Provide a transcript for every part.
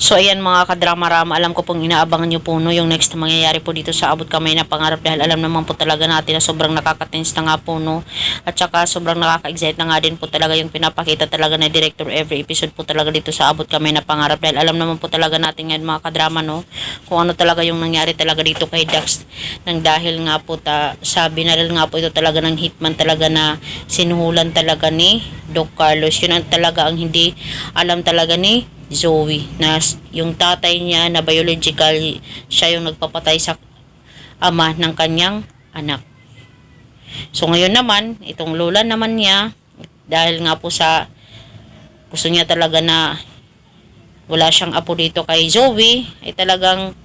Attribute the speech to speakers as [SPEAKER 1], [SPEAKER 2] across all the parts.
[SPEAKER 1] So ayan mga kadrama-rama, alam ko pong inaabangan nyo po no, yung next na mangyayari po dito sa Abot Kamay na Pangarap, dahil alam naman po talaga natin na sobrang nakaka-tense na nga po no, at saka sobrang nakaka-excite na nga din po talaga yung pinapakita talaga na director every episode po talaga dito sa Abot Kamay na Pangarap, dahil alam naman po talaga natin ngayon mga kadrama no, kung ano talaga yung nangyari talaga dito kay Dax, nang dahil nga po sabi na rin nga po ito talaga ng hitman talaga na sinuhulan talaga ni Doc Carlos. Yun ang talaga ang hindi alam talaga ni Zoe, na yung tatay niya na biological, siya yung nagpapatay sa ama ng kanyang anak. So ngayon naman, itong lola naman niya, dahil nga po sa gusto niya talaga na wala siyang apo dito kay Zoe, ay talagang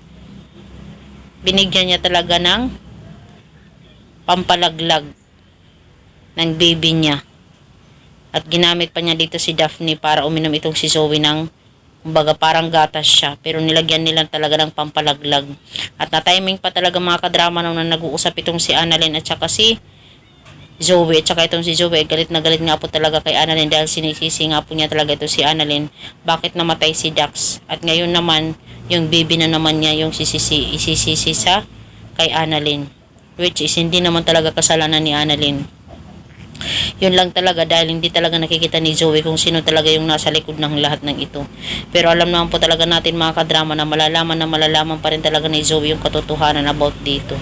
[SPEAKER 1] binigyan niya talaga ng pampalaglag ng baby niya. At ginamit pa niya dito si Daphne para uminom itong si Zoe ng, kumbaga parang gatas siya, pero nilagyan nila talaga ng pampalaglag. At na-timing pa talaga mga kadrama nung nag-uusap itong si Annalyn at saka si Zoe. At saka itong si Zoe, galit na galit nga po talaga kay Annalyn dahil sinisisi nga po niya talaga ito si Annalyn. Bakit namatay si Dax? At ngayon naman, yung baby na naman niya yung isisisi sa kay Annalyn. Which is hindi naman talaga kasalanan ni Annalyn. Yun lang talaga, dahil hindi talaga nakikita ni Zoe kung sino talaga yung nasa likod ng lahat ng ito. Pero alam naman po talaga natin mga kadrama na malalaman pa rin talaga ni Zoe yung katotohanan about dito,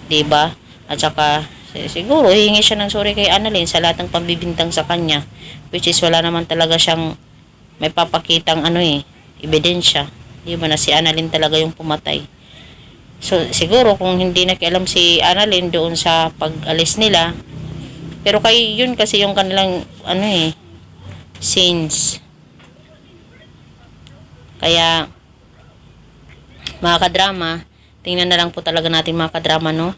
[SPEAKER 1] 'di ba? At saka siguro hihingi siya ng sorry kay Annalyn sa lahat ng pambibintang sa kanya, which is wala naman talaga siyang may papakitang ebidensya, 'di ba, na si Annalyn talaga yung pumatay. So siguro kung hindi nakialam si Annalyn doon sa pag-alis nila, pero kay yun kasi yung kanilang scenes. Kaya mga kadrama, tingnan na lang po talaga natin mga kadrama no.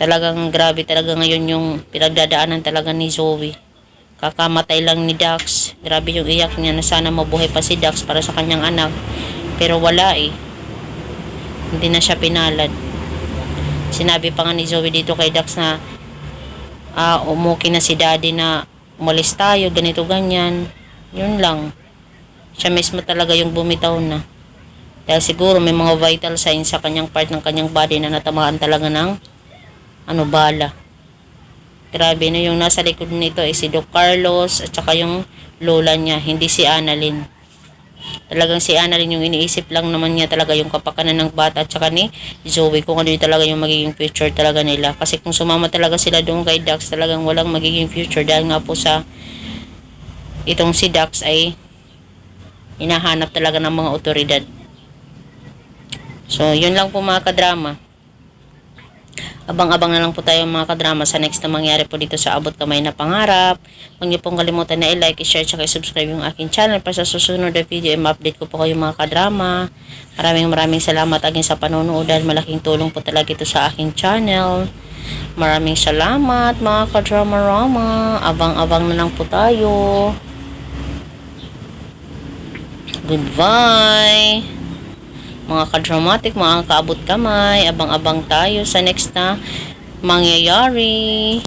[SPEAKER 1] Talagang grabe talaga ngayon yung pinagdadaanan talaga ni Zoe. Kakamatay lang ni Dax. Grabe yung iyak niya na sana mabuhay pa si Dax para sa kanyang anak. Pero wala Hindi na siya pinalad. Sinabi pa nga ni Zoe dito kay Dax na umuki na si daddy na umalis tayo, ganito ganyan. Yun lang, siya mismo talaga yung bumitaw na, dahil siguro may mga vital signs sa kanyang part ng kanyang body na natamaan talaga ng bala. Grabe na yung nasa likod nito ay si Doc Carlos at saka yung lola niya, hindi si Annalyn. Talagang si Annalyn yung iniisip lang naman niya talaga yung kapakanan ng bata at saka ni Zoe, kung ano yung talaga yung magiging future talaga nila. Kasi kung sumama talaga sila doon kay Dax, talagang walang magiging future, dahil nga po sa itong si Dax ay hinahanap talaga ng mga otoridad. So yun lang po mga kadrama. Abang-abang na lang po tayo mga kadrama sa next na mangyari po dito sa Abot Kamay na Pangarap. Huwag niyo pong kalimutan na i-like, i-share, at i-subscribe yung aking channel para sa susunod na video ma-update ko po kayo mga kadrama. Maraming salamat aging sa panonood, dahil malaking tulong po talaga ito sa aking channel. Maraming salamat mga kadrama-rama. Abang-abang na lang po tayo. Goodbye mga kadramatic, mga kaabot kamay. Abang-abang tayo sa next na mangyayari.